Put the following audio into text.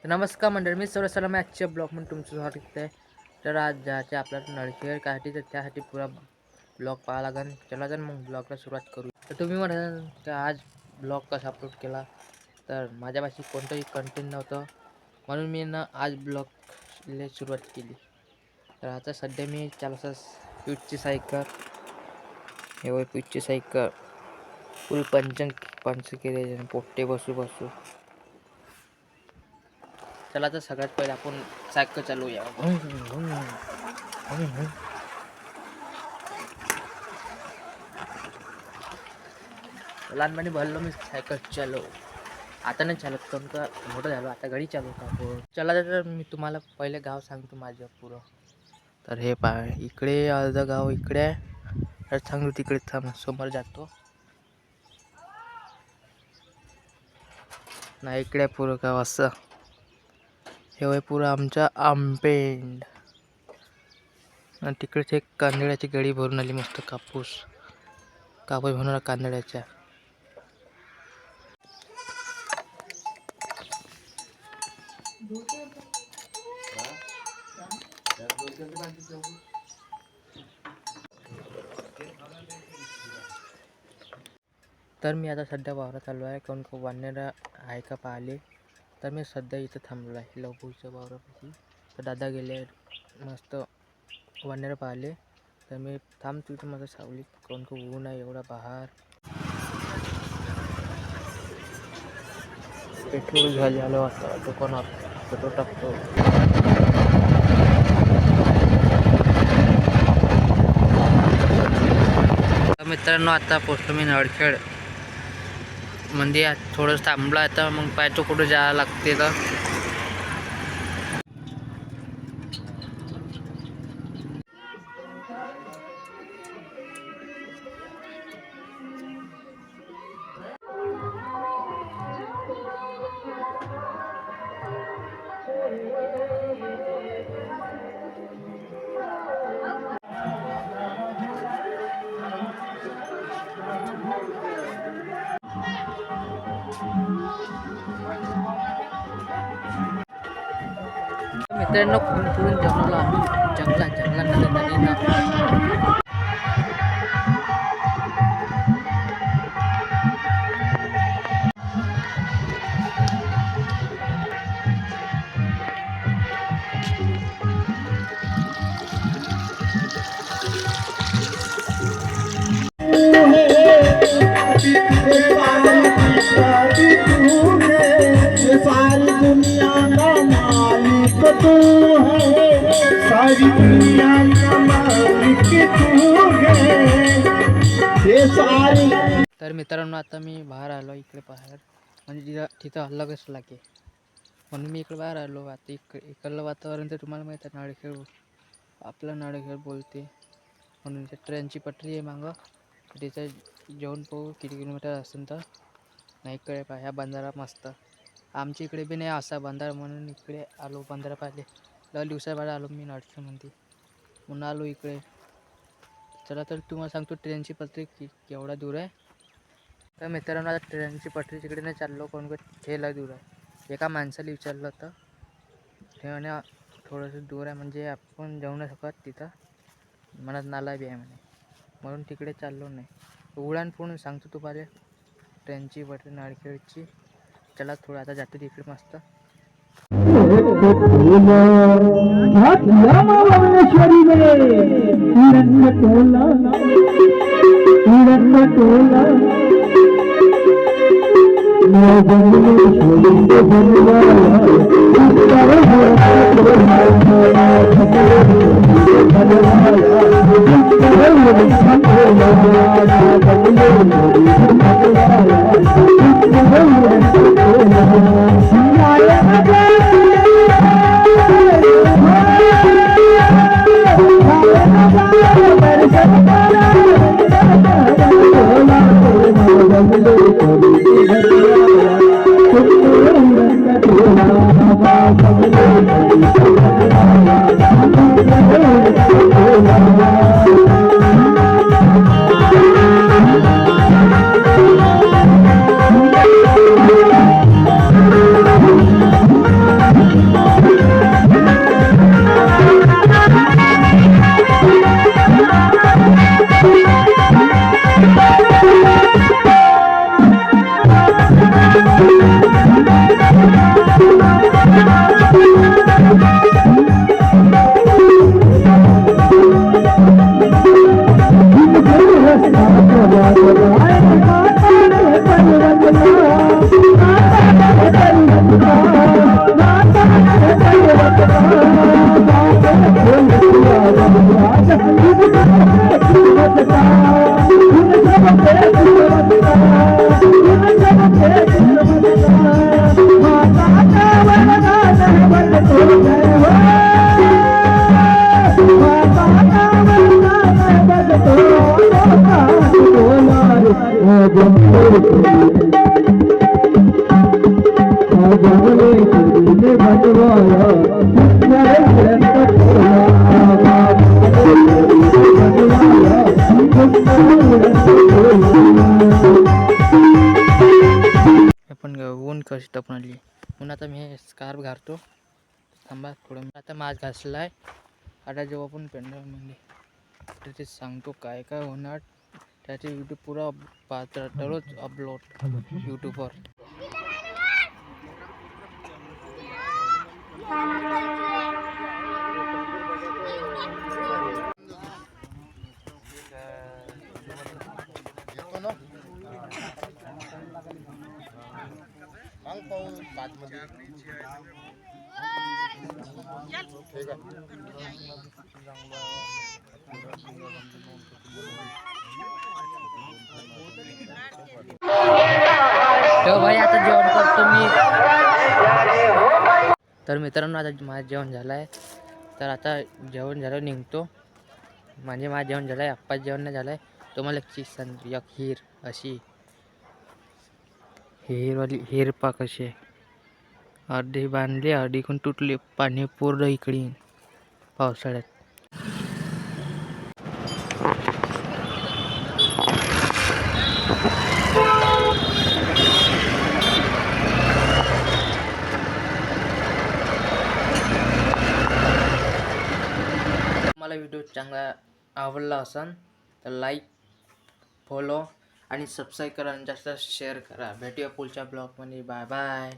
तर नमस्कार मंडळी, मी सर्व सलाम आजच्या ब्लॉगमध्ये तुमचं स्वागत आहे. तर आज जायचे आपल्याला नळखेड काठी, तर त्यासाठी पुरा ब्लॉग पाहा लागेल. चला तर मग ब्लॉगला सुरुवात करू. तर तुम्ही म्हणाल की आज ब्लॉग कसा अपलोड केला, तर माझ्यापाशी कोणतंही कंटेंट नव्हतं, म्हणून मी आज ब्लॉगला सुरुवात केली. तर आता सध्या मी चालवतो स्पीडची सायकल. हे वय स्पीडची सायकल फुल पंच केले, पोट्टे बसू. चला तर सगळ्यात पहिले आपण सायकल चालवूया. लहानपणी भरलो मी सायकल चालव. आता नाही चालत, कारण का मोठं झालो, आता गाडी चालवतो आपण. चला तर मी तुम्हाला पहिले गाव सांगतो माझं पुरं. तर हे पाय, इकडे अर्धं गाव इकडे आहे, तर सांगतो तिकडे थांब, समोर जातो नाही. इकडे पुरं गाव असं. हे वय पुरं आमच्या आंबेंड. आणि तिकडेच एक कांदळ्याची गडी भरून आली, मस्त कापूस भरून कांदळ्याच्या. तर मी आता सध्या वावरात आलो आहे, कोण वानर आहे का पाहिले. तर मी सध्या इथं थांबलो आहे लवपूरच्या वावरापाशी. तर दादा गेले मस्त वानर पाहिले. तर मी थांबतो इथं माझं सावलीत, कोण ऊन आहे एवढा बाहेर. पेट्रोल झालं आता दुकानात, पेट्रोल टाकतो. मित्रांनो, आता पोचलो मी नळखेड मध्ये. थोडंसं थांबलं आता, मग पाहतो कुठं जायला लागते. मित्रांनो, पुढून जंगलाला आम्ही जंगलात सारी दुनिया का मालिक तू है, सारी दुनिया का मालिक तू है, ये सारी. तर मित्रांनो, आता मी बाहेर आलो इकडे बाहेर, म्हणजे तिथं हल्ला कसला की, म्हणून मी इकडे बाहेर आलो. आता इकडलं वातावरण तर तुम्हाला माहीत आहे, नाळखेड आपलं नाळखेड बोलते, म्हणून त्या ट्रेनची पटरी आहे मागं. तिथं जेवण पाहू किती किलोमीटर असेल. तर नाही इकडे पा ह्या बंधारा मस्त. आमच्या इकडे बी नाही असा बंधारा, म्हणून इकडे आलो बंधारा पाहिले. लय दिवसाबाहेर आलो मी नाळखेडमध्ये, म्हणून आलो इकडे. चला तर तुम्हाला सांगतो ट्रेनची पटरी केवढा दूर आहे. तर मित्रांनो, आता ट्रेनची पटरी तिकडे नाही चाललो, कोण हे लय दूर आहे. एका माणसाला विचारलं होतं, ते म्हणे थोडंसं दूर आहे, म्हणजे आपण जाऊ नाही शकत तिथं, मनात नाला बी आहे म्हणे, म्हणून तिकडे चाललो नाही. उडान पूर्ण सांगतो तुम्हाला ट्रेनची पटरी नाळखेडची. चला थोडं आता जातो तिकडे मस्त. पण ऊन कशी तपून आली म्हणून आता मी हे स्कार्फ घालतो. थांबा थोडं आता माझ घासलाय. आता जेव्हा पण पेंडॉल म्हणजे ते सांगतो काय काय होणार त्याचे यूट्यूब पुरा दररोज अपलोड यूट्यूबवर. तर भाई आता जेवण करतो मी. तर मित्रांनो आता माझं जेवण झालं आहे. तर आता जेवण झालं निघतो. म्हणजे माझं जेवण झालं आहे. आप्पा जेवण नाही झालं आहे. तुम्हाला एक हिर अशी हिरवाली हिर पा कशी अर्धी बांधली अर्धी कोण तुटली. पाणी पूर्ण इकडे पावसाळ्यात. मला व्हिडिओ चांगला आवडला असेल तर लाईक फॉलो आणि सबस्क्राईब करा आणि जास्त शेअर करा. भेटूया पुढच्या ब्लॉगमध्ये. Bye bye.